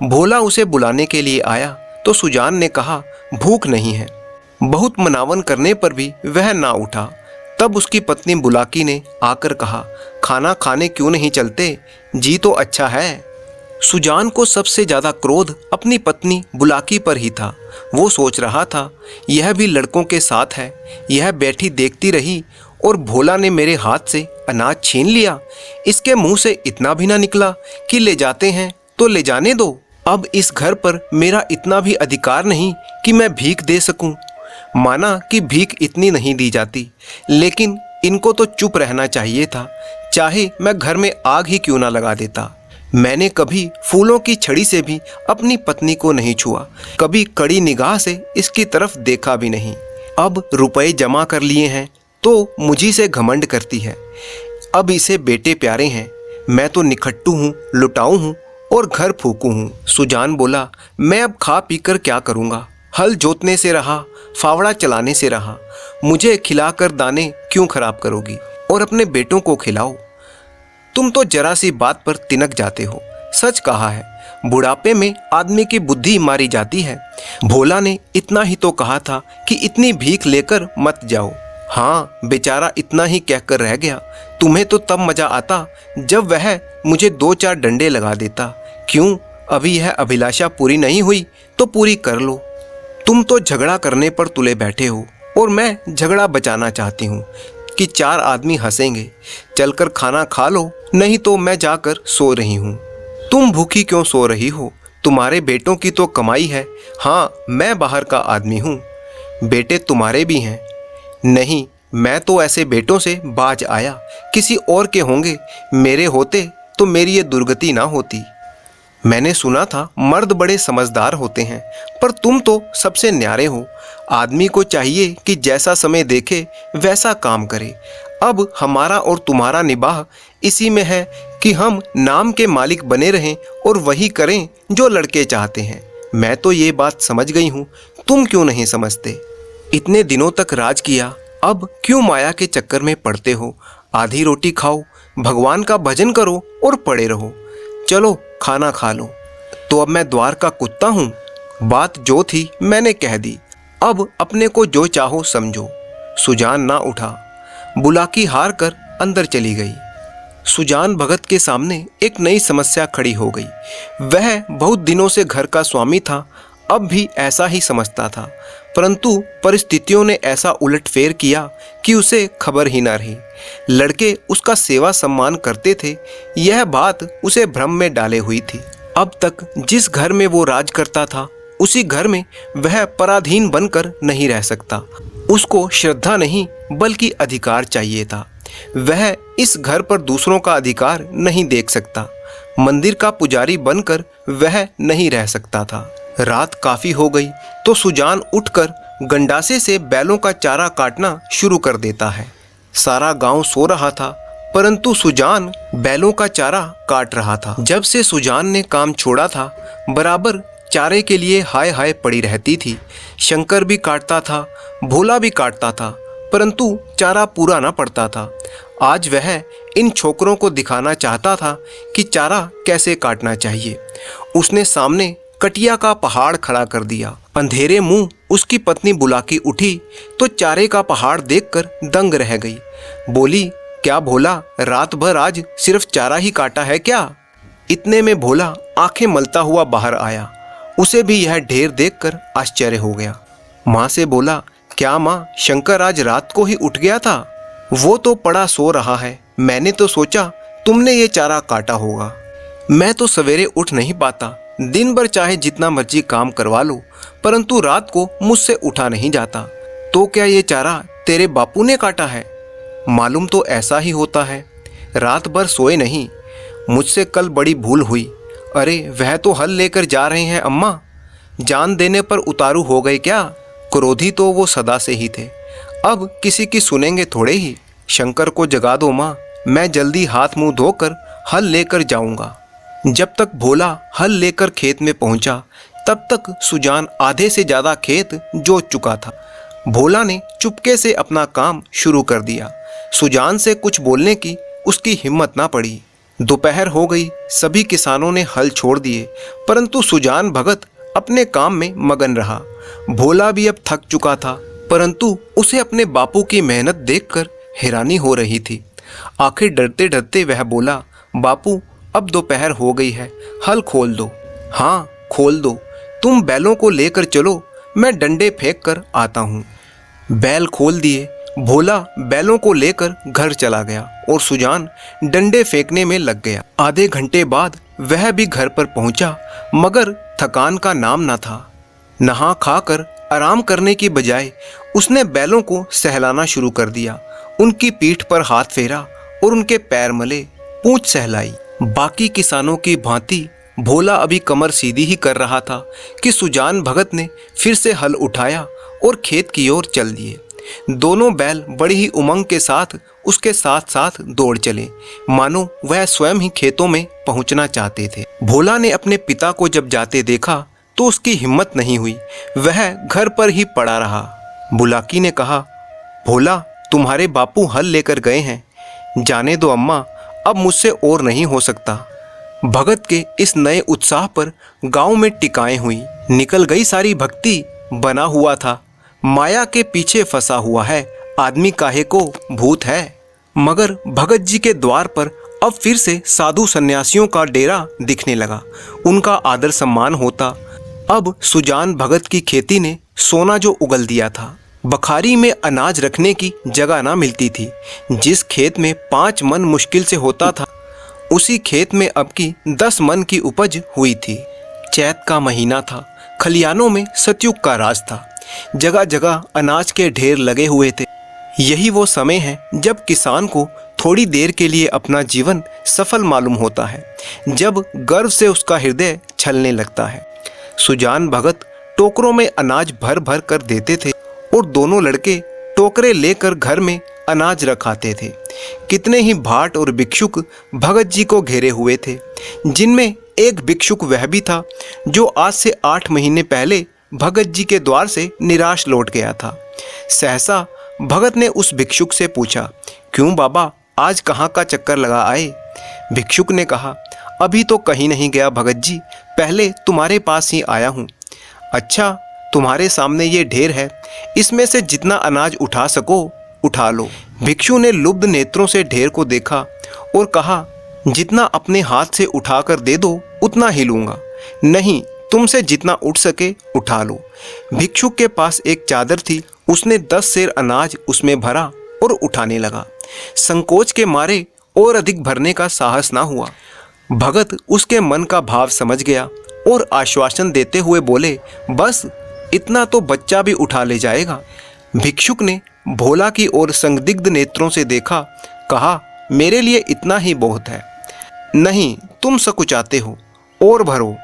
भोला उसे बुलाने के लिए आया तो सुजान ने कहा, भूख नहीं है। बहुत मनावन करने पर भी वह ना उठा। तब उसकी पत्नी बुलाकी ने आकर कहा, खाना खाने क्यों नहीं चलते? जी तो अच्छा है। सुजान को सबसे ज्यादा क्रोध अपनी पत्नी बुलाकी पर ही था। वो सोच रहा था, यह भी लड़कों के साथ है। यह बैठी देखती रही और भोला ने मेरे हाथ से अनाज छीन लिया। इसके मुंह से इतना भी ना निकला कि ले जाते हैं तो ले जाने दो। अब इस घर पर मेरा इतना भी अधिकार नहीं कि मैं भीख दे सकूं। माना कि भीख इतनी नहीं दी जाती, लेकिन इनको तो चुप रहना चाहिए था, चाहे मैं घर में आग ही क्यों ना लगा देता। मैंने कभी फूलों की छड़ी से भी अपनी पत्नी को नहीं छुआ, कभी कड़ी निगाह से इसकी तरफ देखा भी नहीं। अब रुपए जमा कर लिए हैं तो मुझी से घमंड करती है। अब इसे बेटे प्यारे हैं, मैं तो निखट्टू हूँ, लुटाऊ हूँ और घर फूकू हूँ। सुजान बोला, मैं अब खा पी कर क्या करूँगा? हल जोतने से रहा, फावड़ा चलाने से रहा। मुझे खिलाकर दाने क्यों खराब करोगी? और अपने बेटों को खिलाओ। तुम तो जरा सी बात पर तिनक जाते हो। सच कहा है, बुढ़ापे में आदमी की बुद्धि मारी जाती है। भोला ने इतना ही तो कहा था कि इतनी भीख लेकर मत जाओ। हाँ, बेचारा इतना ही कहकर रह गया। तुम्हें तो तब मजा आता जब वह मुझे 2-4 डंडे लगा देता। क्यों, अभी यह अभिलाषा पूरी नहीं हुई तो पूरी कर लो। तुम तो झगड़ा करने पर तुले बैठे हो और मैं झगड़ा बचाना चाहती हूँ कि 4 आदमी हंसेंगे। चलकर खाना खा लो, नहीं तो मैं जाकर सो रही हूँ। तुम भूखी क्यों सो रही हो? तुम्हारे बेटों की तो कमाई है। हाँ, मैं बाहर का आदमी हूँ। बेटे तुम्हारे भी हैं। नहीं, मैं तो ऐसे बेटों से बाज आया। किसी और के होंगे, मेरे होते तो मेरी ये दुर्गति ना होती। मैंने सुना था मर्द बड़े समझदार होते हैं, पर तुम तो सबसे न्यारे हो। आदमी को चाहिए कि जैसा समय देखे वैसा काम करे। अब हमारा और तुम्हारा निबाह इसी में है कि हम नाम के मालिक बने रहें और वही करें जो लड़के चाहते हैं। मैं तो ये बात समझ गई हूँ, तुम क्यों नहीं समझते? इतने दिनों तक राज किया, अब क्यों माया के चक्कर में पड़ते हो? आधी रोटी खाओ, भगवान का भजन करो और पड़े रहो। चलो खाना खा लो। तो अब मैं द्वार का कुत्ता हूँ? बात जो थी मैंने कह दी, अब अपने को जो चाहो समझो। सुजान ना उठा, बुलाकी हार कर अंदर चली गई। सुजान भगत के सामने एक नई समस्या खड़ी हो गई। वह बहुत दिनों से घर का स्वामी था, अब भी ऐसा ही समझता था, परंतु परिस्थितियों ने ऐसा उलटफेर किया कि उसे खबर ही ना रही। लड़के उसका सेवा सम्मान करते थे, यह बात उसे भ्रम में डाले हुई थी। अब तक जिस घर में वो राज करता था, उसी घर में वह पराधीन बनकर नहीं रह सकता। उसको श्रद्धा नहीं बल्कि अधिकार चाहिए था। वह इस घर पर दूसरों का अधिकार नहीं देख सकता। मंदिर का पुजारी बनकर वह नहीं रह सकता था। रात काफी हो गई तो सुजान उठकर गंडासे से बैलों का चारा काटना शुरू कर देता है। सारा गांव सो रहा था, परंतु सुजान बैलों का चारा काट रहा था। जब से सुजान ने काम छोड़ा था, बराबर चारे के लिए हाय हाय पड़ी रहती थी। शंकर भी काटता था, भोला भी काटता था, परंतु चारा पूरा ना पड़ता था। आज वह इन छोकरों को दिखाना चाहता था कि चारा कैसे काटना चाहिए। उसने सामने कटिया का पहाड़ खड़ा कर दिया। अंधेरे मुंह उसकी पत्नी बुलाकी उठी तो चारे का पहाड़ देखकर दंग रह गई। बोली, क्या भोला, रात भर आज सिर्फ चारा ही काटा है क्या? इतने में भोला आंखें मलता हुआ बाहर आया। उसे भी यह ढेर देखकर आश्चर्य हो गया। माँ से बोला, क्या माँ, शंकर आज रात को ही उठ गया था? वो तो पड़ा सो रहा है, मैंने तो सोचा तुमने ये चारा काटा होगा। मैं तो सवेरे उठ नहीं पाता, दिन भर चाहे जितना मर्जी काम करवा लो, परंतु रात को मुझसे उठा नहीं जाता। तो क्या ये चारा तेरे बापू ने काटा है? मालूम तो ऐसा ही होता है। रात भर सोए नहीं, मुझसे कल बड़ी भूल हुई। अरे वह तो हल लेकर जा रहे हैं अम्मा। जान देने पर उतारू हो गए क्या? क्रोधी तो वो सदा से ही थे, अब किसी की सुनेंगे थोड़े ही। शंकर को जगा दो माँ, मैं जल्दी हाथ मुंह धोकर हल लेकर जाऊंगा। जब तक भोला हल लेकर खेत में पहुंचा, तब तक सुजान आधे से ज्यादा खेत जोत चुका था। भोला ने चुपके से अपना काम शुरू कर दिया। सुजान से कुछ बोलने की उसकी हिम्मत ना पड़ी। दोपहर हो गई, सभी किसानों ने हल छोड़ दिए, परंतु सुजान भगत अपने काम में मगन रहा। भोला भी अब थक चुका था, परंतु उसे अपने बापू की मेहनत देखकर हैरानी हो रही थी। आखिर डरते डरते वह बोला, बापू अब दोपहर हो गई है, हल खोल दो। हाँ खोल दो, तुम बैलों को लेकर चलो, मैं डंडे फेंक कर आता हूँ। बैल खोल दिए। भोला बैलों को लेकर घर चला गया और सुजान डंडे फेंकने में लग गया। आधे घंटे बाद वह भी घर पर पहुंचा, मगर थकान का नाम न था। नहा खाकर आराम करने की बजाय उसने बैलों को सहलाना शुरू कर दिया। उनकी पीठ पर हाथ फेरा और उनके पैर मले, पूंछ सहलाई। बाकी किसानों की भांति भोला अभी कमर सीधी ही कर रहा था कि सुजान भगत ने फिर से हल उठाया और खेत की ओर चल दिए। दोनों बैल बड़ी ही उमंग के साथ उसके साथ साथ दौड़ चले, मानो वह स्वयं ही खेतों में पहुंचना चाहते थे। भोला ने अपने पिता को जब जाते देखा तो उसकी हिम्मत नहीं हुई, वह घर पर ही पड़ा रहा। बुलाकी ने कहा, भोला तुम्हारे बापू हल लेकर गए हैं, जाने दो अम्मा, अब मुझसे और नहीं हो सकता। भगत के इस नए उत्साह पर गांव में टिकाएं हुई। निकल गई सारी भक्ति, बना हुआ था माया के पीछे फंसा हुआ है, आदमी काहे को भूत है। मगर भगत जी के द्वार पर अब फिर से साधु सन्यासियों का डेरा दिखने लगा। उनका आदर सम्मान होता। अब सुजान भगत की खेती ने सोना जो उगल दिया था। बखारी में अनाज रखने की जगह ना मिलती थी। जिस खेत में 5 मन मुश्किल से होता था, उसी खेत में अब की 10 मन की उपज हुई थी। चैत का महीना था। खलियानों में सतयुग का राज था। जगह जगह अनाज के ढेर लगे हुए थे। यही वो समय है जब किसान को थोड़ी देर के लिए अपना जीवन सफल मालूम होता है, जब गर्व से उसका हृदय छलने लगता है। सुजान भगत टोकरों में अनाज भर भर कर देते थे और दोनों लड़के टोकरे लेकर घर में अनाज रखाते थे। कितने ही भाट और भिक्षुक भगत जी को घेरे हुए थे, जिनमें एक भिक्षुक वह भी था जो आज से 8 महीने पहले भगत जी के द्वार से निराश लौट गया था। सहसा भगत ने उस भिक्षुक से पूछा, क्यों बाबा, आज कहाँ का चक्कर लगा आए? भिक्षुक ने कहा, अभी तो कहीं नहीं गया भगत जी, पहले तुम्हारे पास ही आया हूँ। अच्छा, तुम्हारे सामने ये ढेर है, इसमें से जितना अनाज उठा सको उठा लो। भिक्षु ने लुब्ध नेत्रों से ढेर को देखा और कहा, जितना अपने हाथ से उठाकर दे दो उतना ही लूँगा। नहीं, तुमसे जितना उठ सके उठा लो। भिक्षुक के पास एक चादर थी, उसने 10 सेर अनाज उसमें भरा और उठाने लगा। संकोच के मारे और अधिक भरने का साहस ना हुआ। भगत उसके मन का भाव समझ गया और आश्वासन देते हुए बोले, बस इतना तो बच्चा भी उठा ले जाएगा। भिक्षुक ने भोला की ओर संदिग्ध नेत्रों से देखा, कहा, मेरे लिए इतना ही बहुत है। नहीं, तुम सकुचाते हो, और भरो।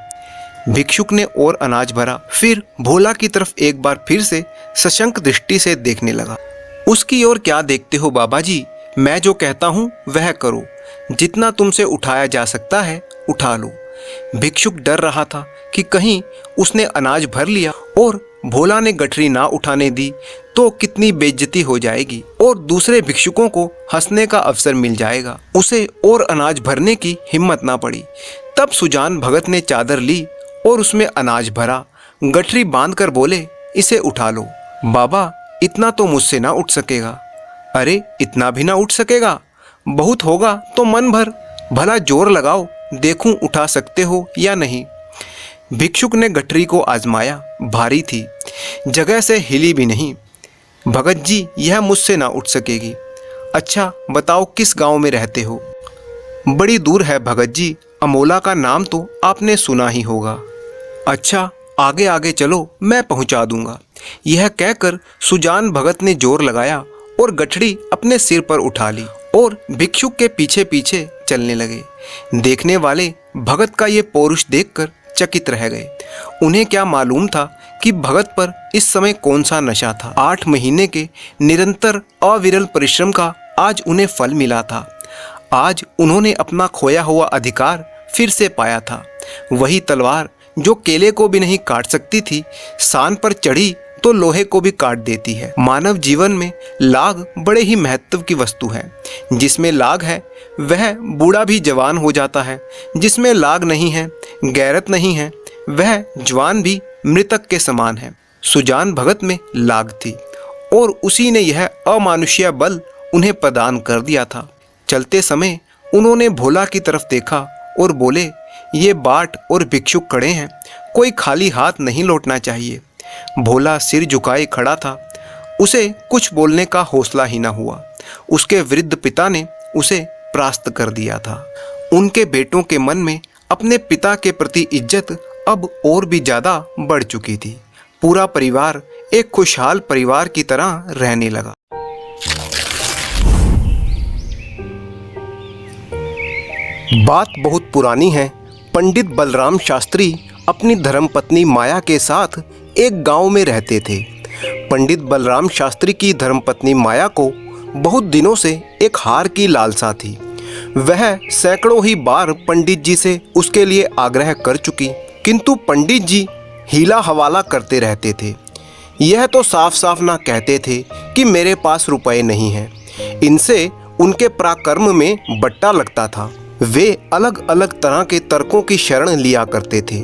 भिक्षुक ने और अनाज भरा, फिर भोला की तरफ एक बार फिर से सशंक दृष्टि से देखने लगा। उसकी ओर क्या देखते हो बाबा जी, मैं जो कहता हूँ वह करो। जितना तुमसे उठाया जा सकता है उठा लो। भिक्षुक डर रहा था कि कहीं उसने अनाज भर लिया और भोला ने गठरी ना उठाने दी तो कितनी बेइज्जती हो जाएगी और दूसरे भिक्षुकों को हंसने का अवसर मिल जाएगा। उसे और अनाज भरने की हिम्मत ना पड़ी। तब सुजान भगत ने चादर ली और उसमें अनाज भरा। गठरी बांधकर बोले, इसे उठा लो। बाबा, इतना तो मुझसे ना उठ सकेगा। अरे, इतना भी ना उठ सकेगा? बहुत होगा तो मन भर, भला जोर लगाओ, देखूं उठा सकते हो या नहीं। भिक्षुक ने गठरी को आजमाया, भारी थी, जगह से हिली भी नहीं। भगत जी, यह मुझसे ना उठ सकेगी। अच्छा बताओ, किस गांव में रहते हो? बड़ी दूर है भगत जी, अमोला का नाम तो आपने सुना ही होगा। अच्छा, आगे आगे चलो, मैं पहुंचा दूंगा। यह कहकर सुजान भगत ने जोर लगाया और गठड़ी अपने सिर पर उठा ली और भिक्षुक के पीछे पीछे चलने लगे। देखने वाले भगत का ये पौरुष देखकर चकित रह गए। उन्हें क्या मालूम था कि भगत पर इस समय कौन सा नशा था। 8 महीने के निरंतर अविरल परिश्रम का आज उन्हें फल मिला था। आज उन्होंने अपना खोया हुआ अधिकार फिर से पाया था। वही तलवार जो केले को भी नहीं काट सकती थी, सान पर चढ़ी तो लोहे को भी काट देती है। मानव जीवन में लाग बड़े ही महत्व की वस्तु है। जिसमें लाग है वह बूढ़ा भी जवान हो जाता है। जिसमें लाग नहीं है, गैरत नहीं है, वह जवान भी मृतक के समान है। सुजान भगत में लाग थी और उसी ने यह अमानुष्य बल उन्हें प्रदान कर दिया था। चलते समय उन्होंने भोला की तरफ देखा और बोले, ये बाट और भिक्षुक खड़े हैं, कोई खाली हाथ नहीं लौटना चाहिए। भोला सिर झुकाए खड़ा था। उसे कुछ बोलने का हौसला ही न हुआ। उसके वृद्ध पिता ने उसे परास्त कर दिया था। उनके बेटों के मन में अपने पिता के प्रति इज्जत अब और भी ज्यादा बढ़ चुकी थी। पूरा परिवार एक खुशहाल परिवार की तरह रहने लगा। बात बहुत पुरानी है। पंडित बलराम शास्त्री अपनी धर्मपत्नी माया के साथ एक गांव में रहते थे। पंडित बलराम शास्त्री की धर्मपत्नी माया को बहुत दिनों से एक हार की लालसा थी। वह सैकड़ों ही बार पंडित जी से उसके लिए आग्रह कर चुकी, किंतु पंडित जी हीला हवाला करते रहते थे। यह तो साफ साफ ना कहते थे कि मेरे पास रुपए नहीं हैं। इनसे उनके पराक्रम में बट्टा लगता था। वे अलग अलग तरह के तर्कों की शरण लिया करते थे।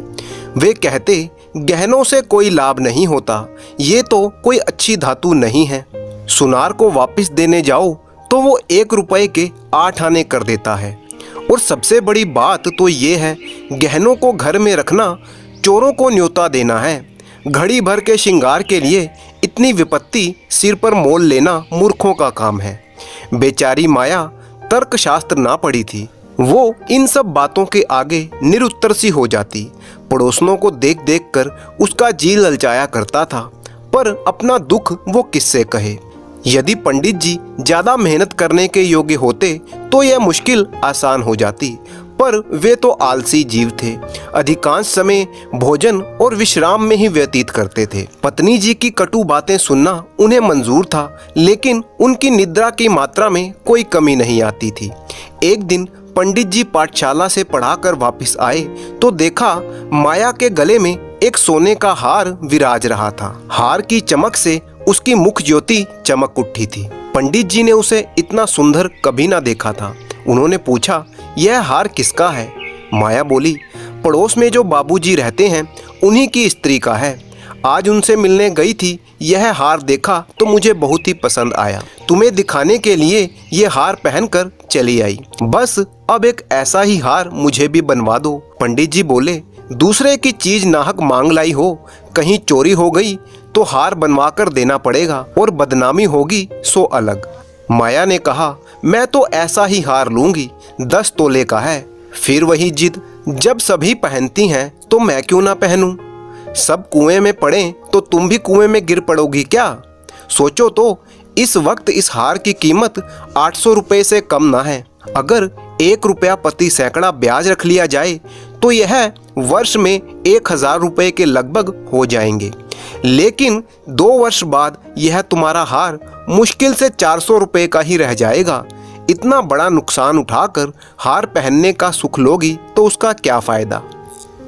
वे कहते, गहनों से कोई लाभ नहीं होता, ये तो कोई अच्छी धातु नहीं है। सुनार को वापस देने जाओ तो वो 1 रुपए के 8 आने कर देता है। और सबसे बड़ी बात तो ये है, गहनों को घर में रखना चोरों को न्योता देना है। घड़ी भर के श्रृंगार के लिए इतनी विपत्ति सिर पर मोल लेना मूर्खों का काम है। बेचारी माया तर्कशास्त्र ना पढ़ी थी, वो इन सब बातों के आगे निरुत्तर सी हो जाती। पड़ोसनों को देख देख कर उसका जी ललचाया करता था, पर अपना दुख वो किससे कहे। यदि पंडित जी ज़्यादा मेहनत करने के योग्य होते तो यह मुश्किल आसान हो जाती, पर वे तो आलसी जीव थे। अधिकांश समय भोजन और विश्राम में ही व्यतीत करते थे। पत्नी जी की कटु बातें सुनना उन्हें मंजूर था, लेकिन उनकी निद्रा की मात्रा में कोई कमी नहीं आती थी। एक दिन पंडित जी पाठशाला से पढ़ाकर वापस आए तो देखा माया के गले में एक सोने का हार विराज रहा था। हार की चमक से उसकी मुख ज्योति चमक उठी थी। पंडित जी ने उसे इतना सुंदर कभी ना देखा था। उन्होंने पूछा, यह हार किसका है? माया बोली, पड़ोस में जो बाबूजी रहते हैं उन्हीं की स्त्री का है। आज उनसे मिलने गई थी, यह हार देखा तो मुझे बहुत ही पसंद आया। तुम्हें दिखाने के लिए यह हार पहनकर चली आई। बस अब एक ऐसा ही हार मुझे भी बनवा दो। पंडित जी बोले, दूसरे की चीज नाहक मांग लाई हो, कहीं चोरी हो गई तो हार बनवा कर देना पड़ेगा और बदनामी होगी सो अलग। माया ने कहा, मैं तो ऐसा ही हार लूंगी, 10 तोले का है। फिर वही जिद, जब सभी पहनती हैं तो मैं क्यों ना पहनूं? सब कुएं में पड़े तो तुम भी कुएं में गिर पड़ोगी क्या? सोचो तो, इस वक्त इस हार की कीमत 800 रुपये से कम ना है। अगर 1 रुपया प्रति सैकड़ा ब्याज रख लिया जाए तो यह वर्ष में 1000 रुपये के लगभग हो जाएंगे। लेकिन 2 वर्ष बाद यह तुम्हारा हार मुश्किल से 400 रुपये का ही रह जाएगा। इतना बड़ा नुकसान उठाकर हार पहनने का सुख लोगी तो उसका क्या फायदा?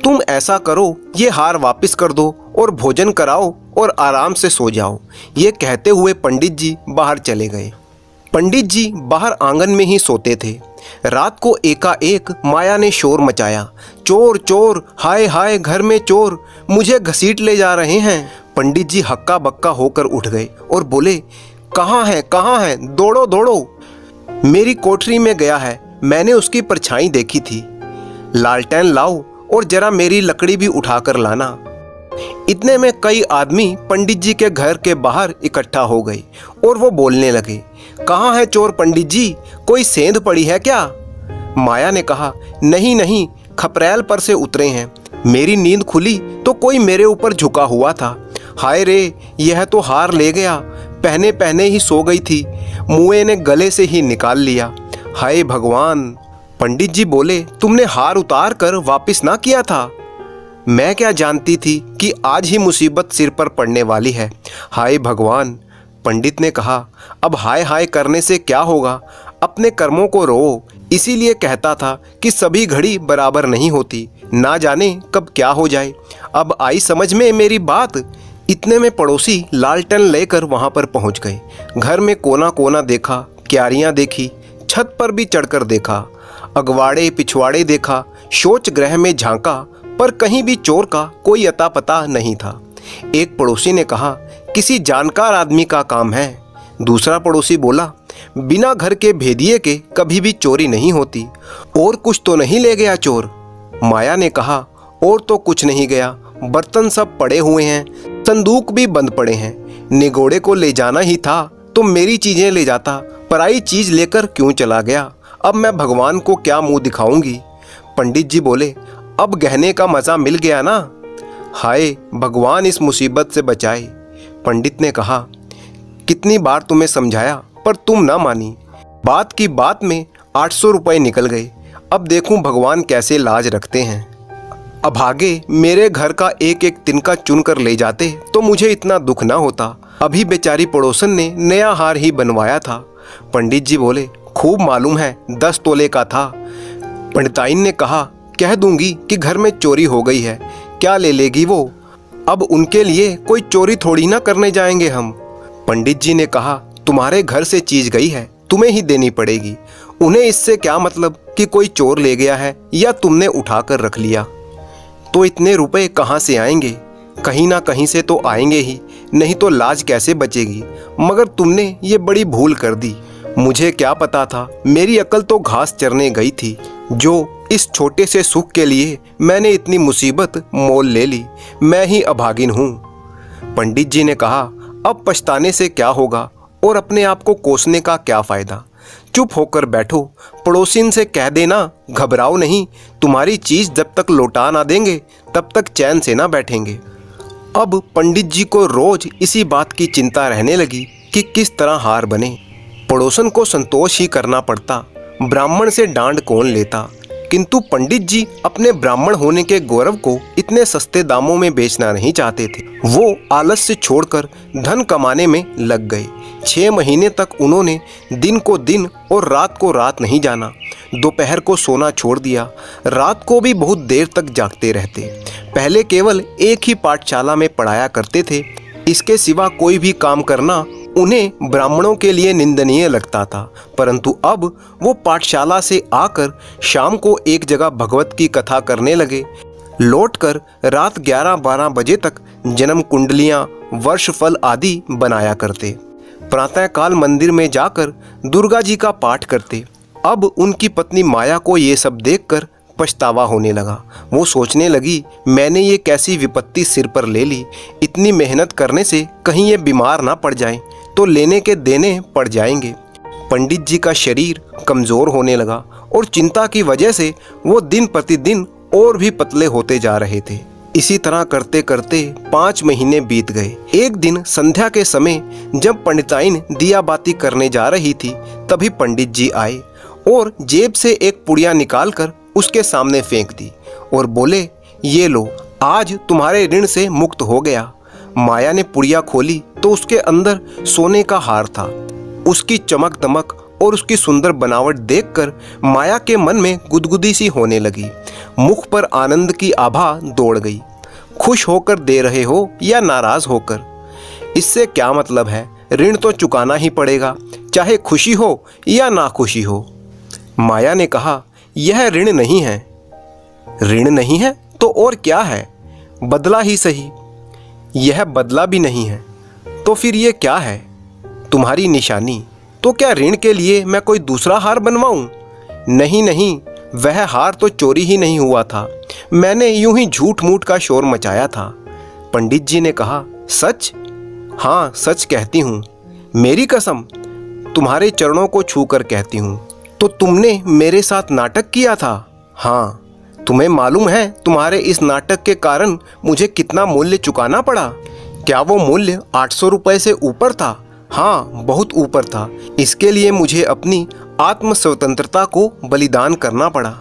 तुम ऐसा करो, ये हार वापस कर दो और भोजन कराओ और आराम से सो जाओ। ये कहते हुए पंडित जी बाहर चले गए। पंडित जी बाहर आंगन में ही सोते थे। रात को एकाएक माया ने शोर मचाया, चोर चोर, हाय हाय, घर में चोर, मुझे घसीट ले जा रहे हैं। पंडित जी हक्का बक्का होकर उठ गए और बोले, कहाँ है कहाँ है, दौड़ो दौड़ो। मेरी कोठरी में गया है, मैंने उसकी परछाई देखी थी। लालटेन लाओ और जरा मेरी लकड़ी भी उठाकर लाना। इतने में कई आदमी पंडित जी के घर के बाहर इकट्ठा हो गए और वो बोलने लगे, कहाँ है चोर पंडित जी, कोई सेंध पड़ी है क्या? माया ने कहा, नहीं नहीं, खपरेल पर से उतरे हैं। मेरी नींद खुली तो कोई मेरे ऊपर झुका हुआ था। हाय रे, यह तो हार ले गया, पहने पहने ही सो गई थी, मुए ने गले से ही निकाल लिया। हाय भगवान। पंडित जी बोले, तुमने हार उतार कर वापिस ना किया था? मैं क्या जानती थी कि आज ही मुसीबत सिर पर पड़ने वाली है। हाय भगवान। पंडित ने कहा, अब हाय हाय करने से क्या होगा, अपने कर्मों को रो। इसीलिए कहता था कि सभी घड़ी बराबर नहीं होती, ना जाने कब क्या हो जाए। अब आई समझ में मेरी बात। इतने में पड़ोसी लालटेन लेकर वहां पर पहुंच गए। घर में कोना कोना देखा, क्यारियां देखी, छत पर भी चढ़कर देखा, अगवाड़े पिछवाड़े देखा, शौच गृह में झांका, पर कहीं भी चोर का कोई अता पता नहीं था। एक पड़ोसी ने कहा, किसी जानकार आदमी का काम है। दूसरा पड़ोसी बोला, बिना घर के भेदिए के कभी भी चोरी नहीं होती। और कुछ तो नहीं ले गया चोर? माया ने कहा, और तो कुछ नहीं गया, बर्तन सब पड़े हुए हैं, संदूक भी बंद पड़े हैं। निगोड़े को ले जाना ही था तो मेरी चीजें ले जाता, पराई चीज लेकर क्यों चला गया? अब मैं भगवान को क्या मुंह दिखाऊंगी? पंडित जी बोले, अब गहने का मजा मिल गया ना? हाय भगवान, इस मुसीबत से बचाए। पंडित ने कहा, कितनी बार तुम्हें समझाया पर तुम ना मानी। बात की बात में 800 रुपये निकल गए। अब देखूं भगवान कैसे लाज रखते हैं। अभागे, मेरे घर का एक एक तिनका चुन कर ले जाते तो मुझे इतना दुख ना होता। अभी बेचारी पड़ोसन ने नया हार ही बनवाया था। पंडित जी बोले, खूब मालूम है, 10 तोले का था। पंडिताइन ने कहा, कह दूंगी कि घर में चोरी हो गई है, क्या ले लेगी वो? अब उनके लिए कोई चोरी थोड़ी ना करने जाएंगे हम। पंडित जी ने कहा, तुम्हारे घर से चीज गई है, तुम्हें ही देनी पड़ेगी। उन्हें इससे क्या मतलब कि कोई चोर ले गया है या तुमने उठाकर रख लिया। तो इतने रुपए कहाँ से आएंगे? कहीं ना कहीं से तो आएंगे ही, नहीं तो लाज कैसे बचेगी। मगर तुमने ये बड़ी भूल कर दी। मुझे क्या पता था, मेरी अकल तो घास चरने गई थी। जो इस छोटे से सुख के लिए मैंने इतनी मुसीबत मोल ले ली, मैं ही अभागिन हूँ। पंडित जी ने कहा, अब पछताने से क्या होगा और अपने आप को कोसने का क्या फ़ायदा। चुप होकर बैठो, पड़ोसिन से कह देना घबराओ नहीं, तुम्हारी चीज़ जब तक लौटा ना देंगे तब तक चैन से ना बैठेंगे। अब पंडित जी को रोज इसी बात की चिंता रहने लगी कि किस तरह हार बने। पड़ोसन को संतोष ही करना पड़ता, ब्राह्मण से डांड कौन लेता। किंतु पंडित जी अपने ब्राह्मण होने के गौरव को इतने सस्ते दामों में बेचना नहीं चाहते थे। वो आलस्य छोड़कर धन कमाने में लग गए। 6 महीने तक उन्होंने दिन को दिन और रात को रात नहीं जाना। दोपहर को सोना छोड़ दिया, रात को भी बहुत देर तक जागते रहते। पहले केवल एक ही पाठशाला में पढ़ाया करते थे, इसके सिवा कोई भी काम करना उन्हें ब्राह्मणों के लिए निंदनीय लगता था। परंतु अब वो पाठशाला से आकर शाम को एक जगह भगवत की कथा करने लगे। लौटकर रात 11-12 बजे तक जन्म कुंडलियां, वर्षफल आदि बनाया करते। प्रातःकाल मंदिर में जाकर दुर्गा जी का पाठ करते। अब उनकी पत्नी माया को ये सब देखकर पछतावा होने लगा। वो सोचने लगी, मैंने ये कैसी विपत्ति सिर पर ले ली। इतनी मेहनत करने से कहीं ये बीमार ना पड़ जाएं, तो लेने के देने पड़ जाएंगे। पंडित जी का शरीर कमज़ोर होने लगा और चिंता की वजह से वो दिन प्रतिदिन और भी पतले होते जा रहे थे। इसी तरह करते करते 5 महीने बीत गए। एक दिन संध्या के समय जब पंडिताइन दिया बाती करने जा रही थी, तभी पंडित जी आए और जेब से एक पुड़िया निकालकर उसके सामने फेंक दी और बोले, ये लो, आज तुम्हारे ऋण से मुक्त हो गया। माया ने पुड़िया खोली तो उसके अंदर सोने का हार था। उसकी चमक दमक और उसकी सुंदर बनावट देखकर माया के मन में गुदगुदी सी होने लगी। मुख पर आनंद की आभा दौड़ गई। खुश होकर दे रहे हो या नाराज होकर, इससे क्या मतलब है, ऋण तो चुकाना ही पड़ेगा, चाहे खुशी हो या नाखुशी हो। माया ने कहा, यह ऋण नहीं है। ऋण नहीं है तो और क्या है? बदला ही सही। यह बदला भी नहीं है तो फिर ये क्या है? तुम्हारी निशानी। तो क्या ऋण के लिए मैं कोई दूसरा हार बनवाऊं? नहीं नहीं, वह हार तो चोरी ही नहीं हुआ था, मैंने यूं ही झूठ मूठ का शोर मचाया था। पंडित जी ने कहा, सच? हाँ, सच कहती हूँ, मेरी कसम, तुम्हारे चरणों को छूकर कहती हूँ। तो तुमने मेरे साथ नाटक किया था? हाँ। तुम्हें मालूम है तुम्हारे इस नाटक के कारण मुझे कितना मूल्य चुकाना पड़ा? क्या वो मूल्य 800 रुपये से ऊपर था? हाँ, बहुत ऊपर था। इसके लिए मुझे अपनी आत्म स्वतंत्रता को बलिदान करना पड़ा।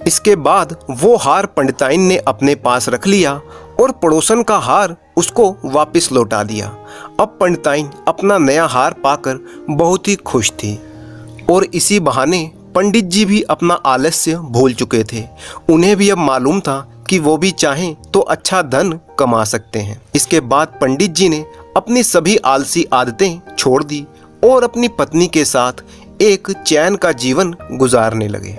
इसके बाद वो हार पंडिताइन ने अपने पास रख लिया और पड़ोसन का हार उसको वापस लौटा दिया। अब पंडिताइन अपना नया हार पाकर बहुत ही खुश थी और इसी बहाने पंडित जी भी अपना आलस्य भूल चुके थे। उन्हें भी अब मालूम था कि वो भी चाहें तो अच्छा धन कमा सकते हैं। इसके बाद पंडित जी ने अपनी सभी आलसी आदतें छोड़ दी और अपनी पत्नी के साथ एक चैन का जीवन गुजारने लगे।